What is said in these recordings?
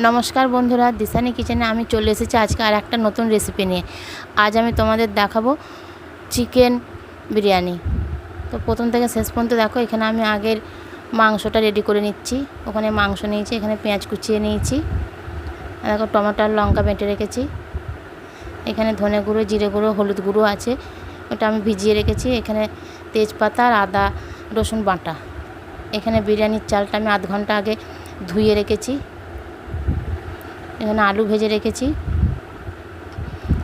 নমস্কার বন্ধুরা, দিশানি কিচেনে আমি চলে এসেছি আজকে আর একটা নতুন রেসিপি নিয়ে। আজ আমি তোমাদের দেখাবো চিকেন বিরিয়ানি। তো প্রথম থেকে শেষ পর্যন্ত দেখো। এখানে আমি আগের মাংসটা রেডি করে নিচ্ছি। ওখানে মাংস নিয়েছি, এখানে পেঁয়াজ কুচিয়ে নিয়েছি, আর দেখো টমেটো আর লঙ্কা বেটে রেখেছি। এখানে ধনে গুঁড়ো, জিরে গুঁড়ো, হলুদ গুঁড়ো আছে, ওটা আমি ভিজিয়ে রেখেছি। এখানে তেজপাতা আর আদা রসুন বাটা। এখানে বিরিয়ানির চালটা আমি আধ ঘন্টা আগে ধুয়ে রেখেছি। এখানে আলু ভেজে রেখেছি।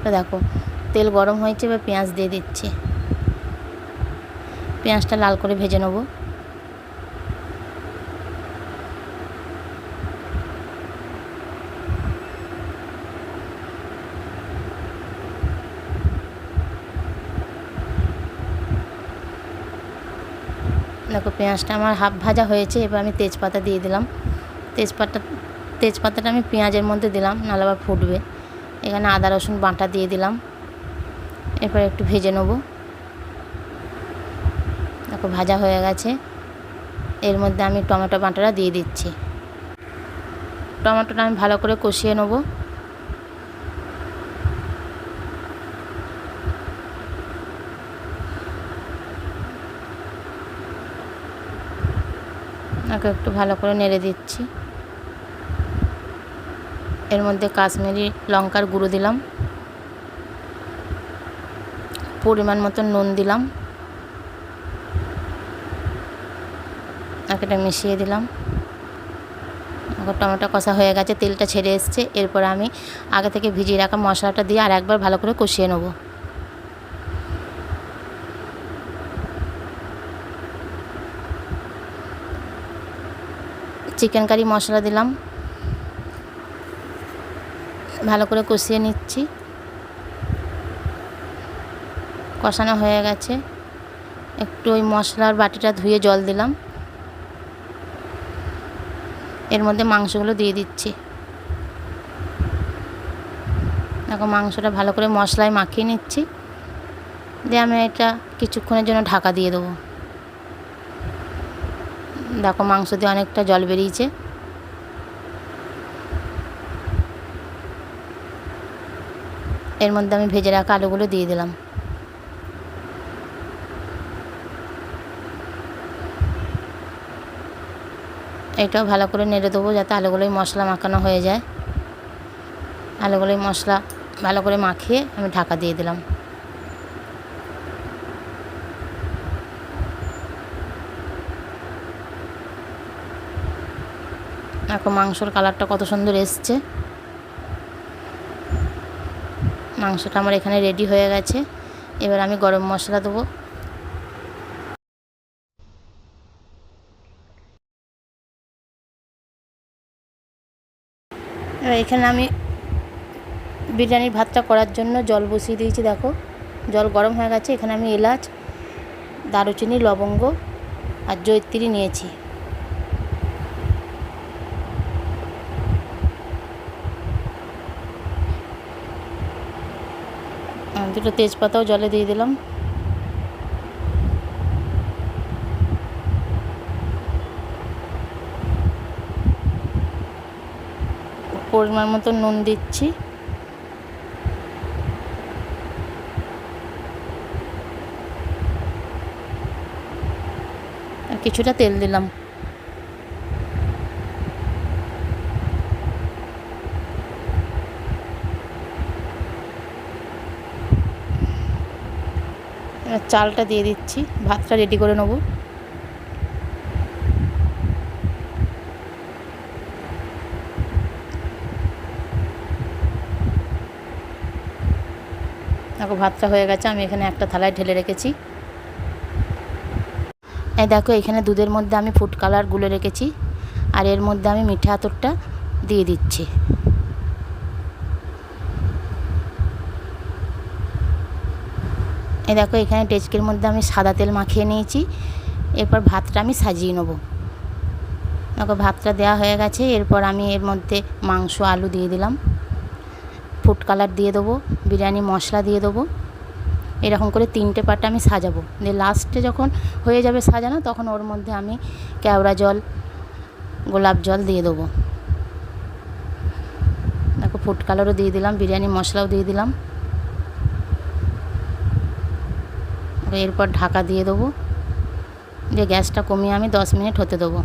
তো দেখো তেল গরম হয়েছে, এবার পেঁয়াজ দিয়ে দিচ্ছি। পেঁয়াজটা লাল করে ভেজে নেব। দেখো পেঁয়াজটা আমার হাফ ভাজা হয়েছে। এবার আমি তেজপাতা দিয়ে দিলাম। তেজপাতাটা আমি পেঁয়াজের মধ্যে দিলাম, নাহলে আবার ফুটবে। এখানে আদা রসুন বাটা দিয়ে দিলাম। এরপর একটু ভেজে নেব। দেখো ভাজা হয়ে গেছে। এর মধ্যে আমি টমেটো বাটাটা দিয়ে দিচ্ছি। টমেটোটা আমি ভালো করে কষিয়ে নেব। একটু ভালো করে নেড়ে দিচ্ছি। এর মধ্যে কাশ্মীরি লঙ্কার গুঁড়ো দিলাম, পরিমাণ মতো নুন দিলাম, এটা মিশিয়ে দিলাম। টমেটো কষা হয়ে গেছে, তেলটা ছেড়ে এসছে। এরপর আমি আগে থেকে ভিজিয়ে রাখা মশলাটা দিয়ে আর একবার ভালো করে কষিয়ে নেব। চিকেন কারি মশলা দিলাম, ভালো করে কষিয়ে নিচ্ছি। কষানো হয়ে গেছে। একটু ওই মশলার বাটিটা ধুয়ে জল দিলাম। এর মধ্যে মাংসগুলো দিয়ে দিচ্ছি। দেখো মাংসটা ভালো করে মশলায় মাখিয়ে নিচ্ছি, দিয়ে আমি এটা কিছুক্ষণের জন্য ঢাকা দিয়ে দেবো। দেখো মাংস দিয়ে অনেকটা জল বেরিয়েছে। এর মধ্যে আমি ভেজে রাখা আলুগুলো দিয়ে দিলাম। এটাও ভালো করে নেড়ে দেবো, যাতে আলুগুলোই মশলা মাখানো হয়ে যায়। আলুগুলোই মশলা ভালো করে মাখিয়ে আমি ঢাকা দিয়ে দিলাম। এখন মাংসর কালারটা কত সুন্দর এসছে। মাংসটা আমার এখানে রেডি হয়ে গেছে। এবার আমি গরম মশলা দেবো। এবার এখানে আমি বিরিয়ানির ভাতটা করার জন্য জল বসিয়ে দিয়েছি। দেখো জল গরম হয়ে গেছে। এখানে আমি এলাচ, দারুচিনি, লবঙ্গ আর জয়িত্রী নিয়েছি। দুটো তেজপাতাও জলে দিয়ে দিলাম। পরিমাণ মতো নুন দিচ্ছি। আর কিছুটা তেল দিলাম। এবার চালটা দিয়ে দিচ্ছি। ভাতটা রেডি করে নেব। দেখো ভাতটা হয়ে গেছে। আমি এখানে একটা থালায় ঢেলে রেখেছি। এই দেখো এখানে দুধের মধ্যে আমি ফুড কালার গুলে রেখেছি, আর এর মধ্যে আমি মিঠে আতরটা দিয়ে দিচ্ছি। এই দেখো এখানে ডেচকির মধ্যে আমি সাদা তেল মাখিয়ে নিয়েছি। এরপর ভাতটা আমি সাজিয়ে নেব। দেখো ভাতটা দেওয়া হয়ে গেছে। এরপর আমি এর মধ্যে মাংস, আলু দিয়ে দিলাম, ফুড কালার দিয়ে দেবো, বিরিয়ানি মশলা দিয়ে দেবো। এরকম করে 3টে পার্ট আমি সাজাবো। দিয়ে লাস্টে যখন হয়ে যাবে সাজানো, তখন ওর মধ্যে আমি কেওড়া জল, গোলাপ জল দিয়ে দেবো। ফুড কালারও দিয়ে দিলাম, বিরিয়ানি মশলাও দিয়ে দিলাম। এরপর ঢাকা দিয়ে দেবো, দিয়ে গ্যাসটা কমিয়ে আমি 10 মিনিট হতে দেবো।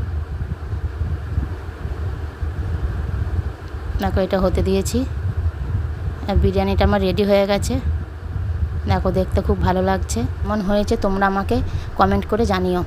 দেখো এটা হতে দিয়েছি, আর বিরিয়ানিটা আমার রেডি হয়ে গেছে। দেখো দেখতে খুব ভালো লাগছে। কেমন হয়েছে তোমরা আমাকে কমেন্ট করে জানিও।